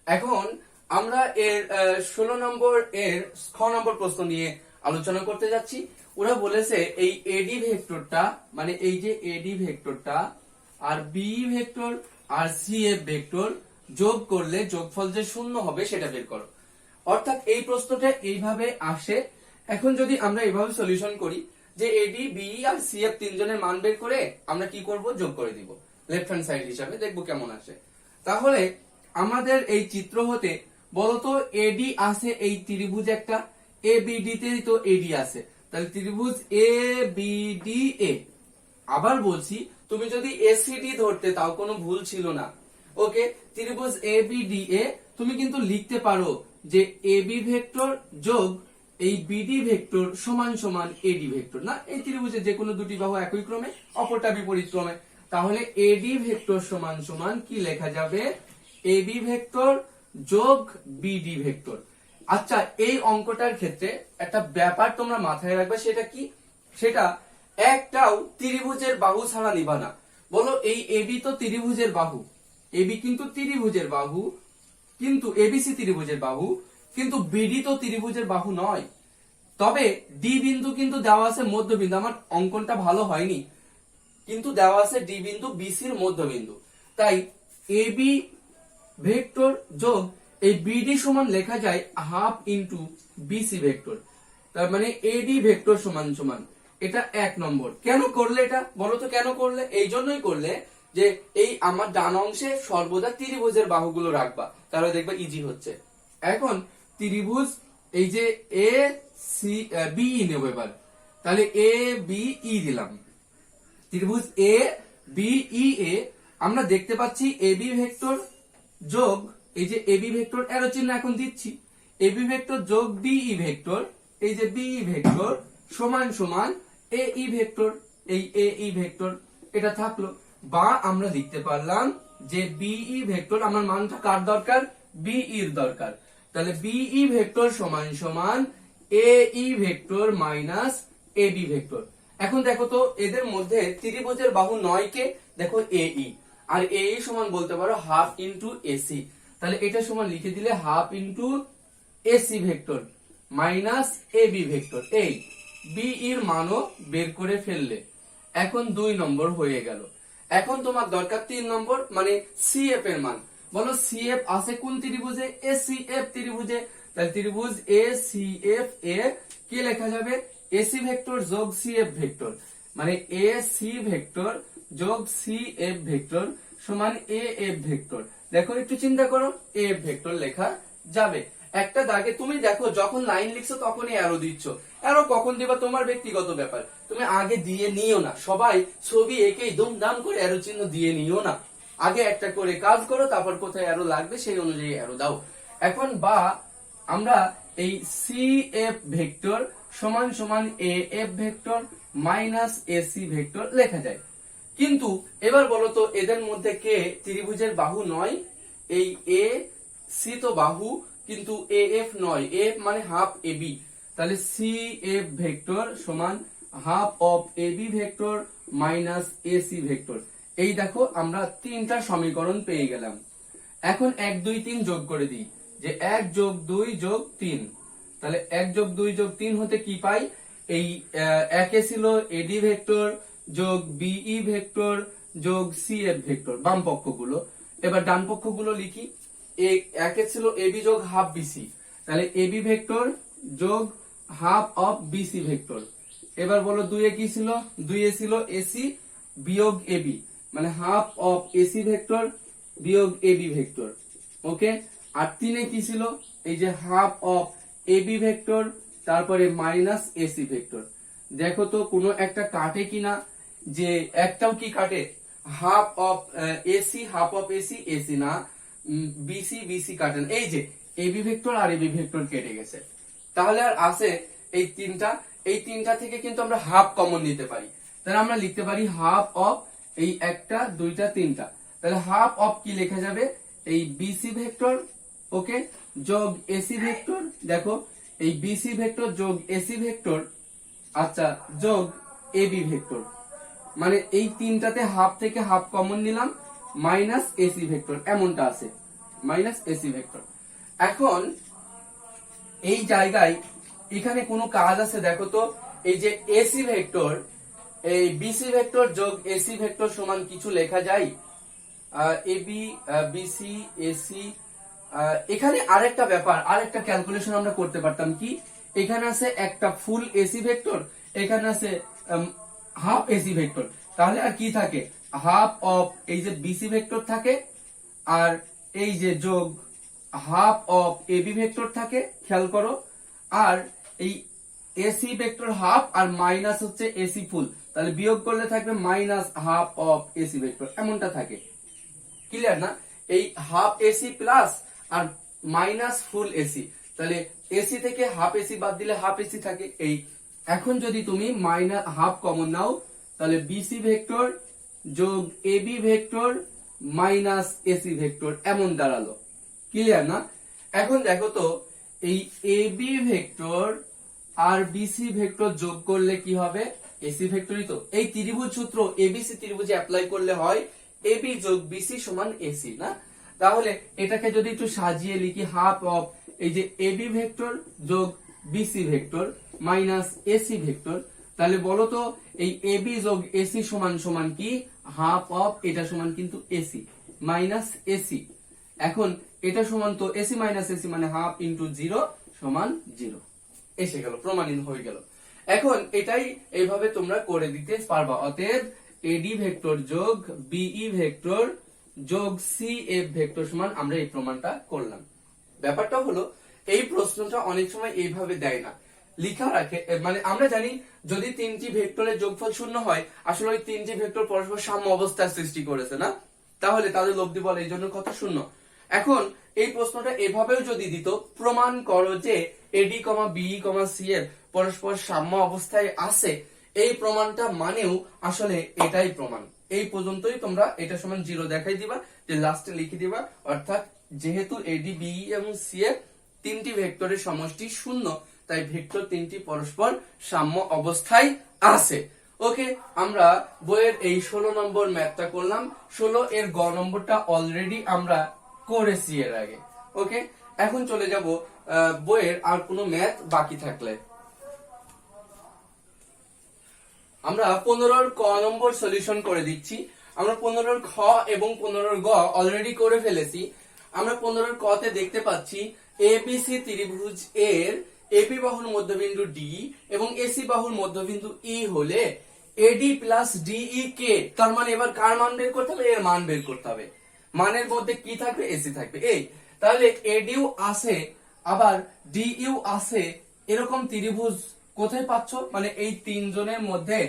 এখন আমরা এর 16 নম্বর এর খ নম্বর প্রশ্ন নিয়ে আলোচনা করতে যাচ্ছি। ওরা বলেছে এই এডি ভেক্টরটা, মানে এই যে এডি ভেক্টরটা আর বি ভেক্টর আর সি এফ ভেক্টর যোগ করলে যোগফল যে শূন্য হবে সেটা বের করো। অর্থাৎ এই প্রশ্নটা এইভাবে আসে। এখন যদি আমরা এইভাবে সলিউশন করি যে এডি বি আর সি এফ তিনজনের মান বের করে আমরা কি করব, যোগ করে দিব লেফট হ্যান্ড সাইড হিসাবে, দেখবো কেমন আসে। তাহলে আমাদের এই চিত্র হতে বলতো এডি আছে এই ত্রিভুজ একটা, এ বিডি তে তো এডি আছে, তাহলে ত্রিভুজ এ বিডি এ। আবার বলছি, তুমি যদি এসিডি ধরতে তাও কোনো ভুল ছিল না। ওকে, ত্রিভুজ এ বিডি এ তুমি কিন্তু লিখতে পারো যে এবি ভেক্টর যোগ এই বিডি ভেক্টর সমান সমান এডি ভেক্টর, না এই ত্রিভুজের যে কোনো দুটি বাহু একই ক্রমে অপরটা বিপরীত ক্রমে। তাহলে এডি ভেক্টর সমান সমান কি লেখা যাবে, এবি ভেক্টর যোগ বিডি ভেক্টর। আচ্ছা, এই অঙ্কটার ক্ষেত্রে একটা ব্যাপার তোমরা মাথায় রাখবে, সেটা কি, সেটা একটাও ত্রিভুজের বাহু ছাড়া নিবা না। বলো এই এবি তো ত্রিভুজের বাহু, এবি কিন্তু ত্রিভুজের বাহু, কিন্তু এবিসি ত্রিভুজের বাহু, কিন্তু বিডি তো ত্রিভুজের বাহু নয়। তবে ডি বিন্দু কিন্তু দেওয়া আছে মধ্যবিন্দু, আমার অঙ্কনটা ভালো হয়নি, কিন্তু দেওয়া আছে ডি বিন্দু বিসির মধ্যবিন্দু। তাই এবি ভেক্টর যোগ এই বিডি সমান লেখা যায় হাফ ইন্টু বিসি ভেক্টর। তার মানে এডি ভেক্টর সমান সমান, এটা এক নম্বর। কেন করলে এটা বলো তো, কেন করলে? এই জন্যই করলে যে এই আমার ডান অংশে সর্বদা ত্রিভুজের বাহুগুলো রাখবা, তাহলে দেখবা ইজি হচ্ছে। এখন ত্রিভুজ এই যে এ সি বি নেব এবার, তাহলে এ বি ই দিলাম। ত্রিভুজ এ বি ই এ আমরা দেখতে পাচ্ছি এবি ভেক্টর যোগ এই যে এবি ভেক্টর এরো চিহ্ন এখন দিচ্ছি, এবি ভেক্টর যোগ বিই ভেক্টর, এই যে বিই ভেক্টর সমান সমান এই ভেক্টর, এই এই ভেক্টর এটা থাকলো। বা আমরা লিখতে পারলাম যে বিই ভেক্টর, আমার মানটা কার দরকার, বিই এর দরকার, তাহলে বিই ভেক্টর সমান সমান এই ভেক্টর মাইনাস এবি ভেক্টর। এখন দেখো তো এদের মধ্যে ত্রিভুজের বাহু 9 কে, দেখো এই, আর এই সমান বলতে পারো হাফ ইন্টু এসি, তাহলে এটা সমান লিখে দিলে half into AC vector minus AB vector. এই বি এর মানও বের করে ফেললে, এখন 2 নম্বর হয়ে গেল। এখন তোমার দরকার 3 নম্বর, মানে সিএফ এর মান। বলো সিএফ আছে কোন ত্রিভুজে, এসিএফ ত্রিভুজে, তাহলে ত্রিভুজ এসিএফ এ কি লেখা যাবে, এসি ভেক্টর যোগ সিএফ ভেক্টর, মানে এসি ভেক্টর যোগ সিএফ ভেক্টর সমান এএফ ভেক্টর। দেখো একটু চিন্তা করো, এএফ ভেক্টর লেখা যাবে। একটা দাগে তুমি দেখো যখন লাইন লিখছো তখনই অ্যারো দিচ্ছ, অ্যারো কখন দিবা তোমার ব্যক্তিগত ব্যাপার, তুমি আগে দিয়ে নিও না। সবাই ছবি এঁকেই দুমদাম করে অ্যারো চিহ্ন দিয়ে নিও না, আগে একটা করে কাজ করো, তারপর কোথায় অ্যারো লাগবে সেই অনুযায়ী অ্যারো দাও। এখন বা আমরা এই সিএফ ভেক্টর সমান সমান AF vector minus AC vector লেখা যায়। কিন্তু এবার বলো তো এদের মধ্যে কে ত্রিভুজের বাহু নয়, এই এ সি তো বাহু কিন্তু এএফ নয়, এফ মানে হাফ এবি, তাহলে সি এফ ভেক্টর সমান half of AB vector minus AC vector. এই দেখো আমরা তিনটা সমীকরণ পেয়ে গেলাম। এখন 1 2 3 যোগ করে দিই, যে 1 যোগ 2 যোগ 3, তাহলে 1 যোগ 2 যোগ 3 হতে কি পাই, এই একে ছিল এডি ভেক্টর যোগ বিই ভেক্টর যোগ সিএফ ভেক্টর বাম পক্ষগুলো। এবার ডান পক্ষগুলো লিখি, একে ছিল এবি যোগ হাফ বিসি, তাহলে এবি ভেক্টর যোগ হাফ অফ বিসি ভেক্টর। এবার বলো 2 এ কি ছিল, 2 এ ছিল এসি বিয়োগ এবি, মানে হাফ অফ এসি ভেক্টর বিয়োগ এবি ভেক্টর। ওকে, আর 3 এ কি ছিল, এই যে হাফ অফ এবি ভেক্টর তারপরে মাইনাস এসি ভেক্টর। দেখো তো কোনো একটা কাটে কিনা, যে একটাও কি কাটে, half of AC half of AC AC না, বিসি বিসি কাটেন, এই যে এবি ভেক্টর আর এবি ভেক্টর কেটে গেছে। তাহলে আর আছে এই তিনটা, এই তিনটা থেকে কিন্তু আমরা হাফ কমন নিতে পারি, তাহলে আমরা লিখতে পারি হাফ অফ এই একটা দুইটা তিনটা, তাহলে হাফ অফ কি লেখা যাবে, এই বিসি ভেক্টর ওকে যোগ এসি ভেক্টর, দেখো এই বিসি ভেক্টর যোগ এসি ভেক্টর, আচ্ছা যোগ এবি ভেক্টর, মানে এই তিনটাতে হাফ থেকে হাফ কমন নিলাম মাইনাস এসি ভেক্টর, এমনটা আছে। Minus AC vector. এখন এই জায়গায় এখানে কোনো কাজ আছে দেখো তো, এই যে এসি ভেক্টর, এই বিসি ভেক্টর যোগ এসি ভেক্টর সমান কিছু লেখা যায়, এবি বিসি এসি। এখানে আরেকটা ব্যাপার, আরেকটা ক্যালকুলেশন আমরা করতে পারতাম কি, এখানে আছে একটা ফুল এসি ভেক্টর, এখানে আছে হাফ এসি ভেক্টর, তাহলে আর কি থাকে, হাফ অফ এই যে বিসি ভেক্টর থাকে, আর এই যে যোগ হাফ অফ এবি ভেক্টর থাকে, খেয়াল করো, আর এই এসি ভেক্টর হাফ আর মাইনাস হচ্ছে এসি ফুল, তাহলে বিয়োগ করলে থাকবে minus half of AC vector, এমনটা থাকে। ক্লিয়ার না? এই হাফ এসি প্লাস আর মাইনাস ফুল এসি, তাহলে এসি থেকে হাফ এসি বাদ দিলে হাফ এসি থাকে। এই এখন যদি তুমি মাইনাস হাফ কমন নাও, তাহলে বিসি ভেক্টর যোগ AB vector minus AC vector এমন দাঁড়ালো। ক্লিয়ার না? এখন দেখো তো, এই এবি ভেক্টর আর বিসি ভেক্টর যোগ করলে কি হবে, এসি ভেক্টরই তো। এই ত্রিভুজ সূত্র এবিসি ত্রিভুজে অ্যাপ্লাই করলে হয় এবি যোগ বিসি সমান এসি না? তাহলে এটাকে যদি একটু সাজিয়ে লিখি, হাফ অফ এই যে এবি ভেক্টর যোগ BC vector minus AC vector, তাহলে বলো তো এই এবি যোগ এসি সমান সমান কি, হাফ অফ এটা সমান কিন্তু এসি মাইনাস এসি। এখন এটা সমান তো এসি মাইনাস এসি মানে হাফ ইন্টু 0 সমান 0, এসে গেল, প্রমাণিত হয়ে গেল। এখন এটাই এইভাবে তোমরা করে দিতে পারবা। অতএব এডি ভেক্টর যোগ বিই ভেক্টর যোগ সি এফ ভেক্টর সমান, আমরা এই প্রমাণটা করলাম। ব্যাপারটা হলো এই প্রশ্নটা অনেক সময় এইভাবে দেয় না, লিখা রাখে, মানে আমরা জানি যদি তিনটি ভেক্টরের যোগফল 0 হয়, আসলে ওই তিনটি ভেক্টর পরস্পর সাম্য অবস্থার সৃষ্টি করেছে না, তাহলে তাদের লব্ধি বল এই জন্য কত 0। এখন এই প্রশ্নটা এভাবেও যদি দিত, প্রমাণ করো যে এডি বিই সি এর পরস্পর সাম্য অবস্থায় আছে, এই প্রমাণটা মানেও আসলে এটাই প্রমাণ। এই পর্যন্তই তোমরা এটা সমান 0 দেখাই দিবা, যে লাস্টে লিখে দিবা, অর্থাৎ যেহেতু এডি বিই এবং সি এর তিনটি ভেক্টরের সমষ্টি 0, তাই ভেক্টর তিনটি পরস্পর সাম্য অবস্থায় আছে। ওকে, আমরা বইয়ের এই 16 নম্বর ম্যাথটা করলাম। 16 এর গ নম্বরটা অলরেডি আমরা করেছি এর আগে। ওকে, এখন চলে যাব বইয়ের আর কোনো ম্যাথ বাকি থাকলে। আমরা 15 ক নম্বর সলিউশন করে দিচ্ছি। আমরা 15 খ এবং 15 গ অলরেডি করে ফেলেছি। আমরা 15 ক তে দেখতে পাচ্ছি এবিসি ত্রিভুজ এর এবি বাহুর মধ্যবিন্দু ডি এবং এসি বাহুর মধ্যবিন্দু ই হলে এডি প্লাস ডিই কে, তার মানে এবার কার মান বের করতে হবে, এর মান বের করতে হবে। মানের মধ্যে কি থাকবে, এসি থাকবে। এই তাহলে এডিও আছে আবার ডিইউ আছে, এরকম ত্রিভুজ কোথায় পাচ্ছ, মানে এই তিনজনের মধ্যে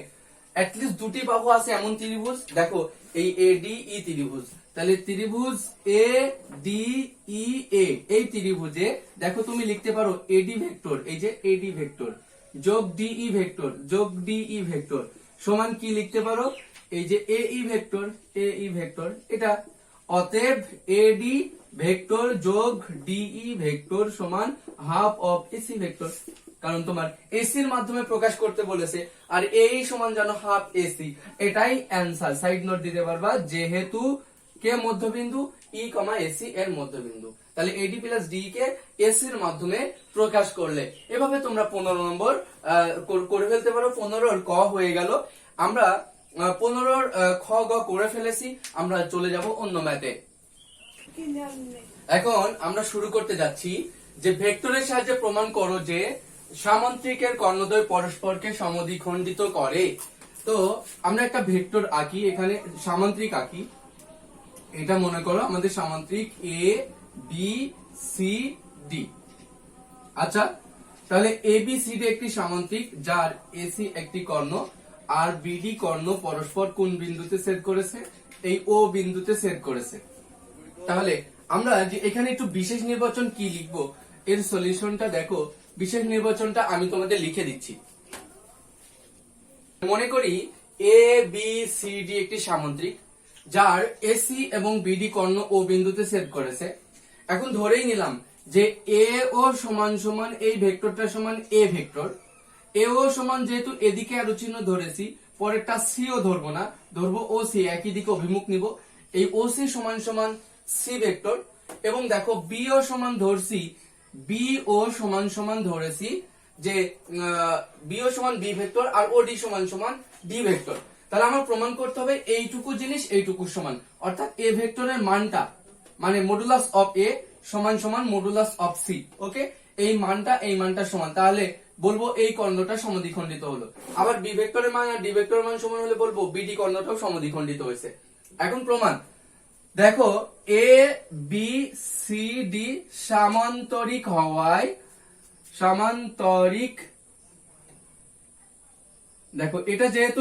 অ্যাটলিস্ট দুটি বাহু আছে এমন ত্রিভুজ। দেখো এই এডিই ত্রিভুজ, তাহলে ত্রিভুজ এ ডি ই এ, এই ত্রিভুজে দেখো তুমি লিখতে পারো এডি ভেক্টর, এই যে এডি ভেক্টর যোগ ডিই ভেক্টর যোগ ডিই ভেক্টর সমান কি লিখতে পারো, এই যে এই ভেক্টর এটা। অতএব এডি ভেক্টর যোগ ডিই ভেক্টর সমান হাফ অফ এসি ভেক্টর, কারণ তোমার এসির মাধ্যমে প্রকাশ করতে বলেছে, আর এই সমান জানো হাফ এসি, এটাই অ্যান্সার। সাইড নোট দিতে পারবা, যেহেতু কে মধ্যবিন্দু, ই এসি এর মধ্যবিন্দু, তাহলে এডি প্লাস ডি কে এসির মাধ্যমে প্রকাশ করলে এভাবে তোমরা 15 নম্বর করে ফেলতে পারো। 15 ক হয়ে গেল। আমরা 15 খ গ করে ফেলেছি। আমরা চলে যাব অন্য ম্যাথে। এখন আমরা শুরু করতে যাচ্ছি যে ভেক্টরের সাহায্যে প্রমাণ করো যে সামান্তরিকের কর্ণদ্বয় পরস্পরকে সমদ্বিখণ্ডিত করে। তো আমরা একটা ভেক্টর আঁকি, এখানে সামান্তরিক আঁকি। এটা মনে করো আমাদের সামান্তরিক এ বি সি ডি। আচ্ছা, তাহলে এ বি সি ডি একটি সামান্তরিক যার এসি একটি কর্ণ আর বিডি কর্ণ পরস্পর কোন বিন্দুতে ছেদ করেছে, এই ও বিন্দুতে ছেদ করেছে। তাহলে আমরা যে এখানে একটু বিশেষ নির্বাচন কি লিখবো, এর সলিউশনটা দেখো। বিশেষ নির্বাচনটা আমি তোমাদের লিখে দিচ্ছি। মনে করি এ বি সি ডি একটি সামান্তরিক যার এসি এবং বিডি কর্ণ ও বিন্দুতে ছেদ করেছে। এখন ধরেই নিলাম যে এ ও সমান সমান এই ভেক্টরটা সমান এ ভেক্টর। এ ও সমান যেহেতু এদিকে অ্যারো চিহ্ন ধরেছি, পরেরটা সি ও ধরবো না, ধরবো ও সি, একই দিকে অভিমুখ নিব। এই ও সি সমান সমান সি ভেক্টর। এবং দেখো বি ও সমান ধরছি, বি ও সমান সমান ধরেছি যে বি ও সমান বি ভেক্টর আর ওডি সমান সমান ডি ভেক্টর। তাহলে আমার প্রমাণ করতে হবে এইটুকু জিনিস এইটুকু সমান, অর্থাৎ এ ভেক্টরের মানটা মানে মডুলাস অফ এ সমান সমান মডুলাস অফ সি। ওকে, এই মানটা সমান, তাহলে বলবো এই কর্ণটা সমদ্বিখণ্ডিত হলো। আবার বি ভেক্টরের মান আর ডি ভেক্টরের মান সমান হলে বলবো বিডি কর্ণটাও সমদ্বিখণ্ডিত হয়েছে। এখন প্রমাণ দেখো, এ বি সি ডি সামান্তরিক হওয়ায়, দেখো এটা যেহেতু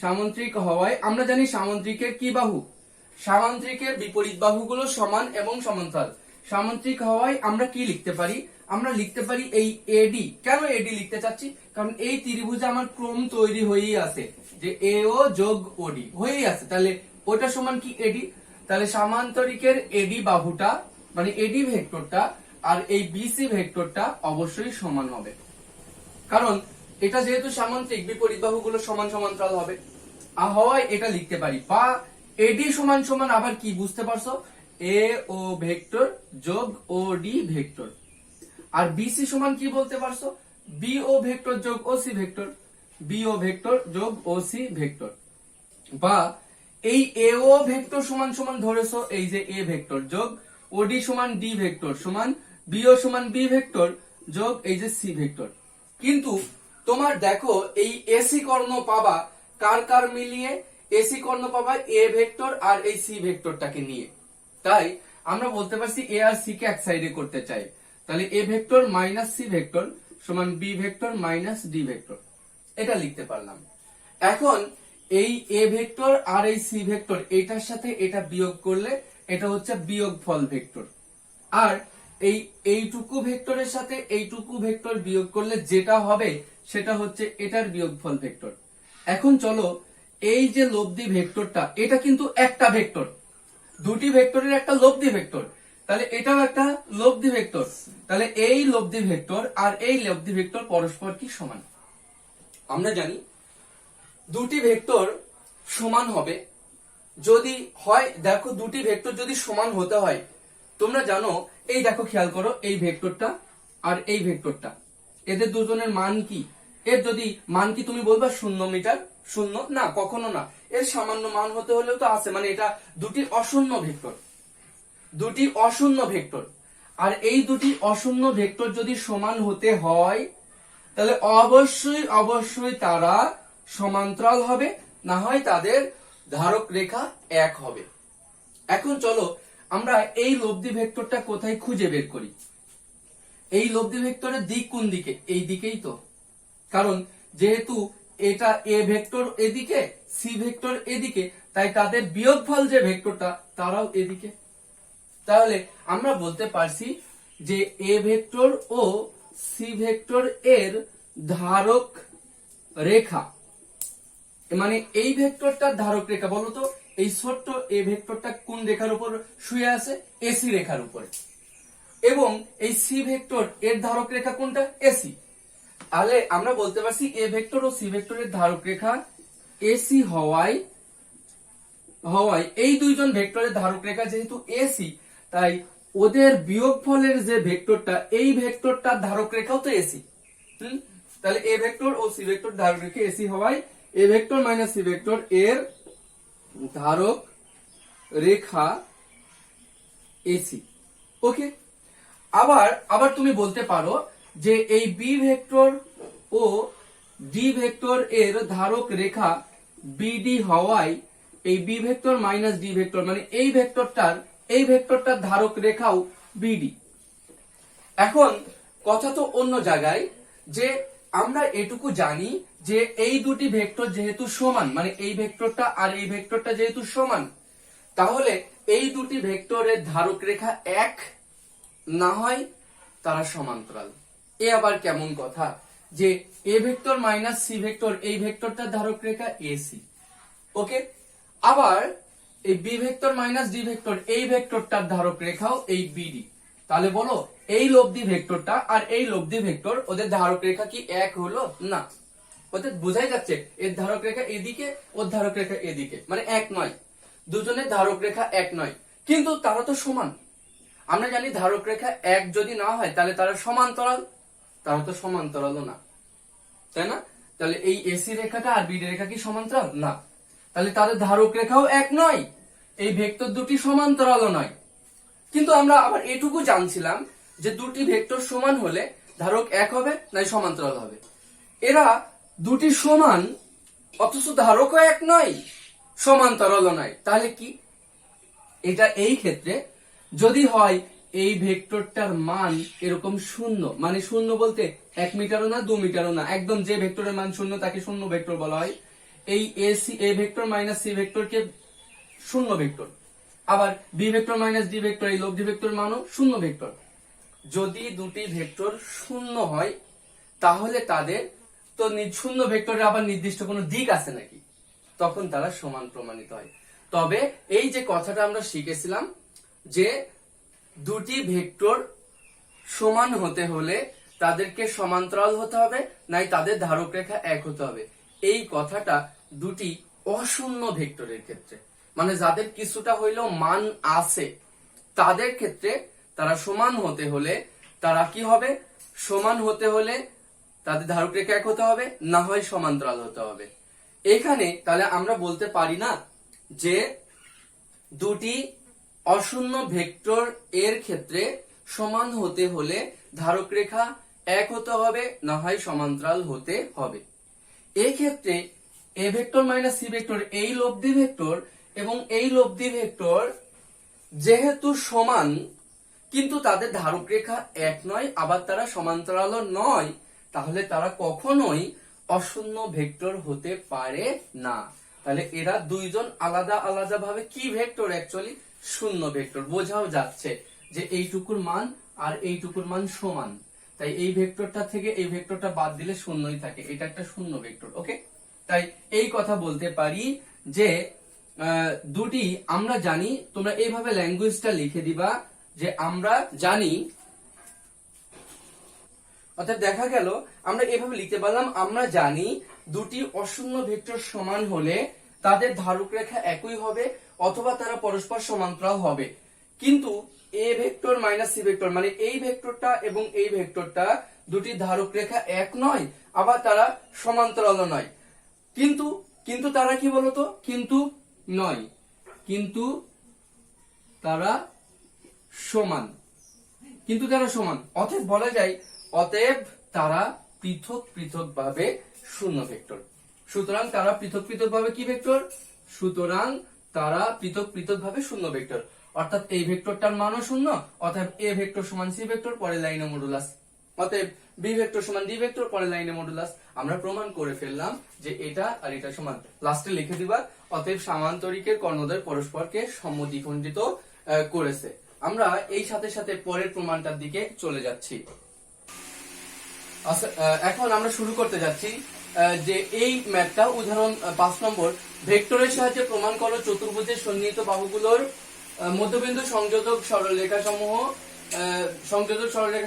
সামান্তরিক হওয়ায় আমরা জানি সামান্তরিকের কি বাহু, সামান্তরিকের বিপরীত বাহুগুলো সমান এবং সমান্তরাল। সামান্তরিক হওয়ায় আমরা কি লিখতে পারি, আমরা লিখতে পারি এই এডি। কেন এডি লিখতে চাচ্ছি, কারণ এই ত্রিভুজে আমার ক্রম তৈরি হয়েই আছে যে এও যোগ ওডি হয়েই আছে, তাহলে ওটা সমান কি এডি। তাহলে সামান্তরিকের এডি বাহুটা মানে এডি ভেক্টরটা আর এই বিসি ভেক্টরটা অবশ্যই সমান হবে, কারণ এটা যেহেতু সামান্তরিক বিপরীত বাহুগুলো সমান সমান্তরাল হবে হওয়ায় এটা লিখতে পারি। বা এডি সমান সমান আবার কি বুঝতে পারছো, এ ও ভেক্টর যোগ ও ডি ভেক্টর। আর বিসি সমান কি বলতে পারছো, বি ও ভেক্টর যোগ ও সি ভেক্টর, বি ও ভেক্টর যোগ ও সি ভেক্টর। বা এই এ ও ভেক্টর সমান সমান ধরেছো এই যে এ ভেক্টর যোগ ওডি সমান ডি ভেক্টর সমান বি ও সমান বি ভেক্টর যোগ এই যে সি ভেক্টর। কিন্তু তোমার দেখো এই এসি কর্ণ পাবা কার কার মিলিয়ে, এসি কর্ণ পাবা এ ভেক্টর আর এই সি ভেক্টরটাকে নিয়ে। তাই আমরা বলতে পারছি এ আর সি কে এক সাইডে করতে চাই, তাহলে A vector minus C vector সমান B vector minus D vector, এটা লিখতে পারলাম। এখন এই এ ভেক্টর আর এই সি ভেক্টর এটার সাথে এটা বিয়োগ করলে এটা হচ্ছে বিয়োগফল ভেক্টর, আর এইটুকু ভেক্টরের সাথে এইটুকু ভেক্টর বিয়োগ করলে যেটা হবে সেটা হচ্ছে এটার বিয়োগফল ভেক্টর। এখন চলো এই যে লব্ধি ভেক্টরটা, এটা কিন্তু একটা ভেক্টর, দুটি ভেক্টরের একটা লব্ধি ভেক্টর, তাহলে এটাও একটা লব্ধি ভেক্টর। তাহলে এই লব্ধি ভেক্টর আর এই লব্ধি ভেক্টর পরস্পর কি সমান। আমরা জানি দুটি ভেক্টর সমান হবে যদি হয়, দেখো দুটি ভেক্টর যদি সমান হতে হয় তোমরা জানো, এই দেখো খেয়াল করো এই ভেক্টরটা আর এই ভেক্টরটা এদের দুজনের মান কি, এর যদি মান কি তুমি বলবা 0 মিটার, শূন্য না, কখনো না, এর সামান্য মান হতে হলেও তো আছে, মানে এটা দুটি অশূন্য ভেক্টর, দুটি অশূন্য ভেক্টর। আর এই দুটি অশূন্য ভেক্টর যদি সমান হতে হয় তাহলে অবশ্যই তারা সমান্তরাল হবে, না হয় তাদের ধারক রেখা এক হবে। এখন চলো আমরা এই লব্ধি ভেক্টরটা কোথায় খুঁজে বের করি। এই লব্ধি ভেক্টরের দিক কোন দিকে, এই দিকেই তো, কারণ যেহেতু এটা এ ভেক্টর এদিকে সি ভেক্টর এদিকে, তাই তাদের বিয়োগফল যে ভেক্টরটা তারাও এদিকে। তাহলে আমরা বলতে পারছি যে এ ভেক্টর ও সি ভেক্টর এর ধারক রেখা, মানে এই ভেক্টরটার ধারক রেখা বলতো এই ছোট্ট এ ভেক্টরটা কোন রেখার উপর শুয়ে আছে, এসি রেখার উপরে, এবং এই সি ভেক্টর এর ধারক রেখা কোনটা, এসি। তাহলে আমরা বলতে পারছি এ ভেক্টর ও সি ভেক্টরের ধারক রেখা এসি হওয়ায় এই দুইজন ভেক্টরের ধারক রেখা যেহেতু এসি, তাই ওদের বিয়োগফলের যে ভেক্টরটা এই ভেক্টরটার ধারক রেখাও তো এসি। তাহলে এ ভেক্টর ও সি ভেক্টর ধারক রেখা এসি হওয়ায় A vector minus C vector এর ধারক রেখা এসি। ওকে, আবার তুমি বলতে পারো যে এই বি ভেক্টর ও ডি ভেক্টর এর ধারক রেখা বিডি হওয়ায় এই B vector minus D vector মানে এই ভেক্টরটার ধারক রেখাও বিডি। এখন কথা তো অন্য জায়গায়, যে আমরা এটুকু জানি যে এই দুটি ভেক্টর যেহেতু সমান, মানে এই ভেক্টরটা আর এই ভেক্টরটা যেহেতু সমান, তাহলে এই দুটি ভেক্টরের ধারক রেখা এক, না হয় তারা সমান্তরাল। এ আবার কেমন কথা, যে A vector minus C vector এই ভেক্টরটার ধারক রেখা এসি। ওকে, আবার এই B vector minus D vector এই ভেক্টরটার ধারক রেখাও এই বিডি। তাহলে বলো এই লব্ধি ভেক্টরটা আর এই লব্ধি ভেক্টর ওদের ধারক রেখা কি এক হলো, না, ওদের বোঝাই যাচ্ছে এর ধারক রেখা এদিকে ওর ধারক রেখা এদিকে, মানে এক নয়, দুজনের ধারক রেখা এক নয়। কিন্তু তারা তো সমান। আমরা জানি ধারক রেখা এক যদি না হয় তাহলে তারা সমান্তরাল, তারা তো সমান্তরালও না, তাই না? তাহলে এই এসি রেখাটা আর বিডি রেখা কি সমান্তরাল? না। তাহলে তাদের ধারক রেখাও এক নয়, এই ভেক্টর দুটি সমান্তরালও নয়। কিন্তু আমরা আবার এটুকু জানছিলাম যে দুটি ভেক্টর সমান হলে ধারক এক হবে নাই সমান্তরাল হবে। এরা দুটি সমান অথচ ধারকও এক নয়, সমান্তরালও নয়। তাহলে কি এটা? এই ক্ষেত্রে যদি হয় এই ভেক্টরটার মান এরকম শূন্য, মানে শূন্য বলতে 1 মিটারও না 2 মিটারও না, একদম যে ভেক্টরের মান শূন্য তাকে শূন্য ভেক্টর বলা হয়। এই এ ভেক্টর মাইনাস সি ভেক্টরকে শূন্য ভেক্টর। আবার B vector minus D vector, এই লব্ধি ভেক্টর মানও শূন্য ভেক্টর। যদি দুটি ভেক্টর শূন্য হয় তাহলে তাদের তো শূন্য ভেক্টরের আবার নির্দিষ্ট কোনো দিক আছে নাকি? তখন তারা সমান প্রমাণিত হয়। তবে এই যে কথাটা আমরা শিখেছিলাম যে দুটি ভেক্টর সমান হতে হলে তাদেরকে সমান্তরাল হতে হবে, নাই তাদের ধারক রেখা এক হতে হবে, এই কথাটা দুটি অশূন্য ভেক্টরের ক্ষেত্রে, মানে যাদের কিছুটা হইলেও মান আছে তাদের ক্ষেত্রে তারা সমান হতে হলে তারা কি হবে? সমান হতে হলে তাদের ধারক রেখা এক হতে হবে, না হয় সমান্তরাল হতে হবে। এখানে তাহলে আমরা বলতে পারি না যে দুটি অশূন্য ভেক্টর এর ক্ষেত্রে সমান হতে হলে ধারক রেখা এক হতে হবে, না হয় সমান্তরাল হতে হবে। এই ক্ষেত্রে A vector minus C vector, এই লব্ধি ভেক্টর এবং এই লব্ধি ভেক্টর যেহেতু সমান কিন্তু তাদের ধারক রেখা এক নয়, আবার তারা সমান্তরালও নয়, তাহলে তারা কখনোই অশূন্য ভেক্টর হতে পারে না। তাহলে এরা দুইজন আলাদা আলাদা ভাবে কি ভেক্টর? অ্যাকচুয়ালি শূন্য ভেক্টর। বোঝাও যাচ্ছে যে এইটুকুর মান আর এইটুকুর মান সমান, তাই এই ভেক্টরটা থেকে এই ভেক্টরটা বাদ দিলে শূন্যই থাকে, এটা একটা শূন্য ভেক্টর। ওকে, তাই এই কথা বলতে পারি যে দুটি আমরা জানি, তোমরা এইভাবে ল্যাঙ্গুয়েজটা লিখে দিবা যে আমরা জানি, অর্থাৎ দেখা গেল আমরা এভাবে লিখতে পারলাম, আমরা জানি দুটি অশূন্য ভেক্টর সমান হলে তাদের ধারক রেখা একই হবে অথবা তারা পরস্পর সমান্তরাল হবে। কিন্তু A vector minus C vector, মানে এই ভেক্টরটা এবং এই ভেক্টরটা দুটি ধারক রেখা এক নয়, আবার তারা সমান্তরালও নয়। কিন্তু কিন্তু তারা কি বলতো? কিন্তু নয়, কিন্তু তারা সমান, কিন্তু তারা সমান। অতএব বলা যায় অতএব তারা পৃথক পৃথক ভাবে শূন্য ভেক্টর। সুতরাং তারা পৃথক পৃথক ভাবে কি ভেক্টর? সুতরাং তারা পৃথক পৃথক ভাবে শূন্য ভেক্টর। অর্থাৎ এই ভেক্টরটার মানও শূন্য, অতএব এ ভেক্টর সমান সি ভেক্টর, পরের লাইনে মডুলাস। অতএব বি ভেক্টর সমান ডি ভেক্টর, পরের লাইনে মডুলাস। আমরা প্রমাণ করে ফেললাম যে এটা আর এটা সমান। লাস্টে লিখে দিবা অতএব সামান্তরিকের কর্ণদ্বয় পরস্পরকে সমদ্বিখণ্ডিত করেছে। আমরা এই সাথে সাথে পরের প্রমাণটার দিকে চলে যাচ্ছি। আচ্ছা, এখন আমরা শুরু করতে যাচ্ছি যে এই ম্যাথটা উদাহরণ 5 নম্বর। ভেক্টরের সাহায্যে প্রমাণ করো চতুর্ভুজের সন্নিহিত বাহুগুলোর মধ্যবিন্দু সংযোজক সরলরেখা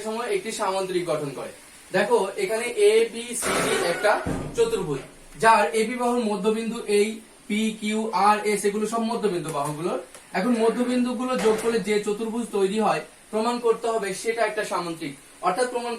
সমূহ একটি সামান্তরিক গঠন করে। দেখো এখানে এ বি সি ডি একটা চতুর্ভুজ, যার এবি বাহুর মধ্যবিন্দু এই পি কিউ আর এস, এগুলো সব মধ্যবিন্দু বাহুগুলোর। এখন মধ্যবিন্দুগুলো যোগ করলে যে চতুর্ভুজ তৈরি হয় প্রমাণ করতে হবে সেটা একটা সামান্তরিক। অর্থাৎ প্রমাণ